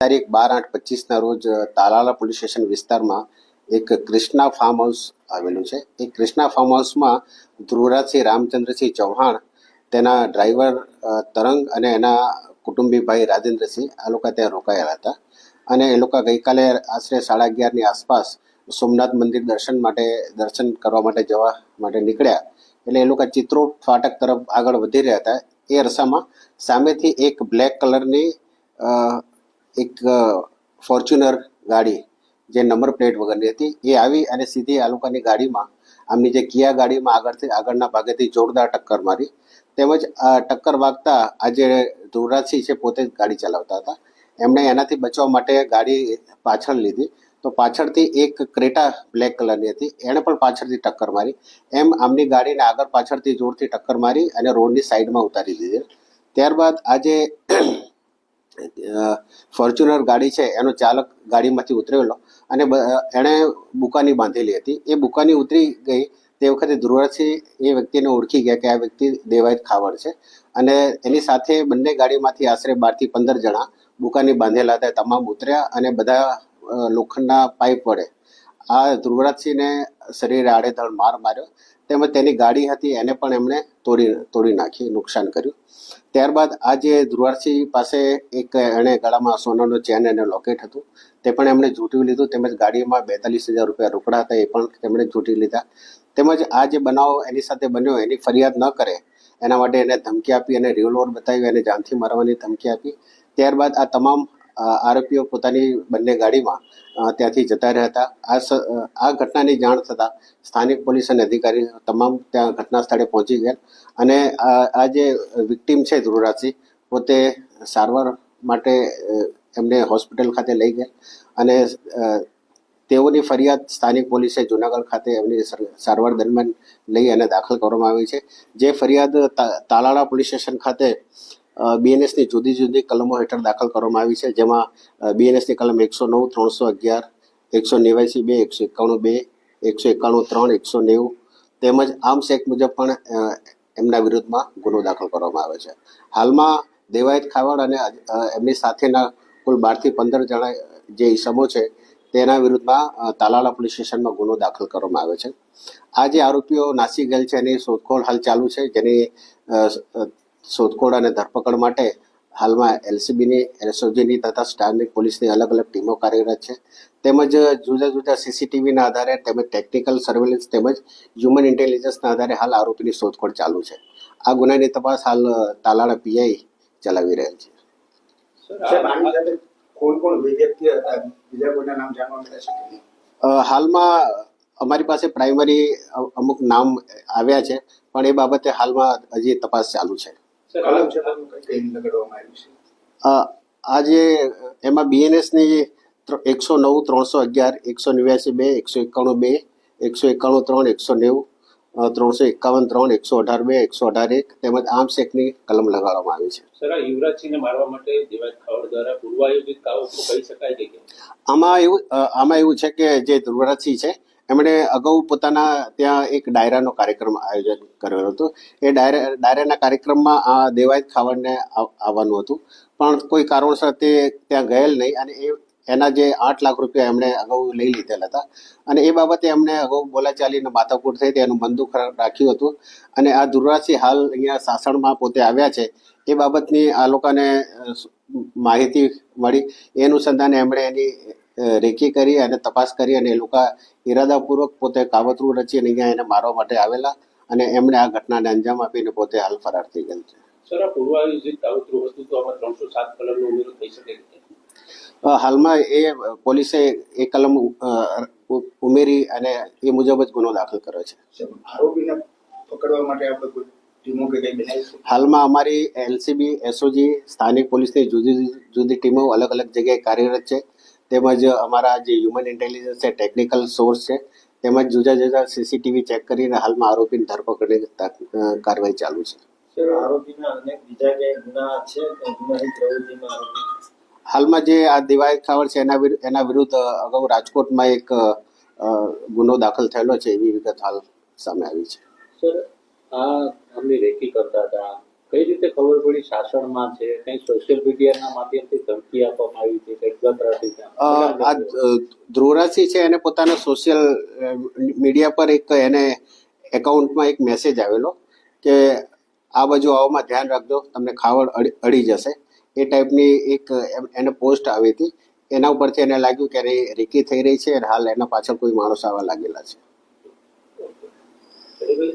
તારીખ 12/8/25 રોજ Talala police station વિસ્તારમાં એક કૃષ્ણા ફાર્મ હાઉસ આવેલું છે. એ કૃષ્ણા ફાર્મ હાઉસમાં ધ્રુવરાજસિંહ રામચંદ્રસિંહ ચૌહાણ, તેના ડ્રાઈવર તરંગ અને એના કુટુંબી ભાઈ રાજેન્દ્રસિંહ આ લોકો ત્યાં રોકાયેલા હતા. અને એ લોકો ગઈકાલે આશરે 11:30ની આસપાસ સોમનાથ મંદિર દર્શન કરવા માટે જવા માટે નીકળ્યા. એટલે એ લોકો ચિત્રોડ ફાટક તરફ આગળ વધી રહ્યા હતા. એ અરસામાં સામેથી એક બ્લેક કલરની એક ફોર્ચ્યુનર ગાડી, જે નંબર પ્લેટ વગરની હતી, એ આવી અને સીધી આ લોકોની ગાડીમાં, આમની જે કિયા ગાડીમાં આગળના ભાગેથી જોરદાર ટક્કર મારી. તેમજ ટક્કર વાગતા આ જે ધ્રુવરાજસિંહ છે પોતે જ ગાડી ચલાવતા હતા, એમણે એનાથી બચવા માટે ગાડી પાછળ લીધી. તો પાછળથી એક ક્રેટા બ્લેક કલરની હતી, એણે પણ પાછળથી ટક્કર મારી. એમ આમની ગાડીને આગળ પાછળથી જોરથી ટક્કર મારી અને રોડની સાઈડમાં ઉતારી દીધી. ત્યારબાદ આ જે ફોર્ચ્યુનર ગાડી છે એનો ચાલક ગાડીમાંથી ઉતરેલો અને એણે બુકાની બાંધેલી હતી. એ બુકાની ઉતરી ગઈ તે વખતે ધ્રુવરાજસિંહ એ વ્યક્તિને ઓળખી ગયા કે આ વ્યક્તિ દેવાયત ખાવડ છે. અને એની સાથે બંને ગાડીમાંથી આશરે 12 થી 15 જણા બુકાની બાંધેલા હતા, તમામ ઉતર્યા અને બધા લોખંડના પાઇપ વડે આ ધ્રુવરાજસિંહને શરીરે આડેધડ માર માર્યો. તેમજ તેની ગાડી હતી એને પણ એમણે તોડી નાખી, નુકસાન કર્યું. ત્યારબાદ આ જે ધ્રુવરાજસિંહ પાસે એક એણે ગળામાં સોનાનો ચેન અને લોકેટ હતું તે પણ એમણે ઝૂંટવી લીધું. તેમજ ગાડીમાં 42,000 રૂપિયા રોકડા હતા, એ પણ તેમણે ઝૂંટી લીધા. તેમજ આ જે બનાવ એની સાથે બન્યો એની ફરિયાદ ન કરે એના માટે એને ધમકી આપી અને રિવોલ્વર બતાવી અને જાનથી મારવાની ધમકી આપી. ત્યારબાદ આ તમામ આરોપીઓ પોતાની બંને ગાડીમાં ત્યાંથી જતા રહ્યા હતા. આ ઘટનાની જાણ થતાં સ્થાનિક પોલીસ અને અધિકારી તમામ ત્યાં ઘટના સ્થળે પહોંચી ગયા અને આ જે વિક્ટીમ છે ધ્રુવરાજસિંહ, પોતે સારવાર માટે એમને હોસ્પિટલ ખાતે લઈ ગયા અને તેઓની ફરિયાદ સ્થાનિક પોલીસે જુનાગઢ ખાતે એમની સારવાર દરમિયાન લઈ અને દાખલ કરવામાં આવી છે. જે ફરિયાદ તાલાળા પોલીસ સ્ટેશન ખાતે BNSની જુદી જુદી કલમો હેઠળ દાખલ કરવામાં આવી છે, જેમાં BNSની કલમ 109, 311, 189(2), 191(2), 191(3), 190 તેમજ આર્મ્સ એક્ટ મુજબ પણ એમના વિરુદ્ધમાં ગુનો દાખલ કરવામાં આવે છે. હાલમાં દેવાયત ખાવડ અને એમની સાથેના કુલ 12 થી 15 જણા જે ઈસમો છે તેના વિરુદ્ધમાં તાલાલા પોલીસ સ્ટેશનમાં ગુનો દાખલ કરવામાં આવે છે. આ જે આરોપીઓ નાસી ગયેલ છે એની શોધખોળ હાલ ચાલુ છે, જેની શોધખોળ અને ધરપકડ માટે હાલમાં LCBની, SOGની તથા સ્થાનિક પોલીસની અલગ અલગ ટીમો કાર્યરત છે. તેમજ જુદા જુદા CCTVના આધારે તેમજ ટેકનિકલ સર્વેલન્સ તેમજ હ્યુમન ઇન્ટેલિજન્સના આધારે હાલ આરોપીની શોધખોળ ચાલુ છે. આ ગુનાની તપાસ હાલ તાલાળા PI ચલાવી રહેલ છે. હાલમાં અમારી પાસે પ્રાઇમરી અમુક નામ આવ્યા છે, પણ એ બાબતે હાલમાં હજી તપાસ ચાલુ છે. આજે એમાં BNSની 109, 311, 189(2), 191(2), 191(3), 190, 351(3), 118(2), 118(1) તેમજ આર્મ્સ એક્ટની કલમ લગાડવામાં આવી છે. સર, આ યુવરાજસિંહને મારવા માટે દેવાયત ખાવડ દ્વારા પૂર્વાયોજિત કાવતરું કહી શકાય કે આમાં એવું છે કે જે ધ્રુવરાજસિંહ છે એમણે અગાઉ પોતાના ત્યાં એક ડાયરાનો કાર્યક્રમ આયોજન કરેલો હતો. એ ડાયરાના કાર્યક્રમમાં આ દેવાયત ખાવડને આવવાનું હતું, પણ કોઈ કારણોસર તે ત્યાં ગયેલ નહીં અને એના જે 8 લાખ રૂપિયા એમણે અગાઉ લઈ લીધેલા હતા અને એ બાબતે એમને અગાઉ બોલાચાલીને માથાકૂટ થઈ હતી, એનું મન દુઃખ રાખ્યું હતું. અને આ ધ્રુવરાજસિંહ હાલ અહીંયા સાસણમાં પોતે આવ્યા છે. એ બાબતની આ લોકોને માહિતી મળી, એ અનુસંધાને એમણે એની રેકી કરી અને તપાસ કરી અને એ લોકો ઇરાદાપૂર્વક પોતે કાવતરું રચી અને અહીંયા એને મારવા માટે આવેલા અને એમણે આ ઘટનાને અંજામ આપીને પોતે હાલ ફરાર થઈ ગયેલ છે. સર, આ પૂર્વાયોજિત કાવતરું હતું તો આમાં 307 કલમનો ઉમેરો થઈ શકે છે? હાલમાં એ પોલીસે એ કલમ ઉમેરી અને એ મુજબ જ ગુનો દાખલ કર્યો છે. આરોપીને પકડવા માટે આપણે કોઈ ટીમો કે કંઈ બનાવી છે? હાલમાં અમારી LCB, SOG, સ્થાનિક પોલીસની જુદી જુદી ટીમો અલગ અલગ જગ્યાએ કાર્યરત છે. તેમજ અમારા જે હ્યુમન ઇન્ટેલિજન્સ છે, ટેકનિકલ સોર્સ છે, તેમજ જુદા જુદા CCTV ચેક કરીને હાલમાં આરોપીની ધરપકડની કાર્યવાહી ચાલુ છે. સર, આરોપીના અનેક બીજા કંઈ ગુના છે કે ગુનાહિત પ્રવૃત્તિમાં આરોપી? હાલમાં જે આ દેવાયત ખાવડ છે એના વિરુદ્ધ અગાઉ રાજકોટમાં એક ગુનો દાખલ થયેલો છે, એવી વિગત હાલ સામે આવી છે. સર, આ અમને રેકી કરતા હતા, કઈ રીતે ખબર પડી શાસનમાં છે, કઈ સોશિયલ મીડિયાના માધ્યમથી ધમકી આપવામાં આવી છે, કઈ ગતરાથી આ ધ્રુવરાજસિંહ છે એને પોતાના સોશિયલ મીડિયા પર એક એને એકાઉન્ટમાં એક મેસેજ આવેલો કે આ બાજુ આવવામાં ધ્યાન રાખજો, તમને ખાવડ અડી જશે, એ ટાઈપની એક એને પોસ્ટ આવી હતી. એના ઉપરથી એને લાગ્યું કે એને રેકી થઈ રહી છે અને હાલ એના પાછળ કોઈ માણસ આવવા લાગેલા છે. બરાબર?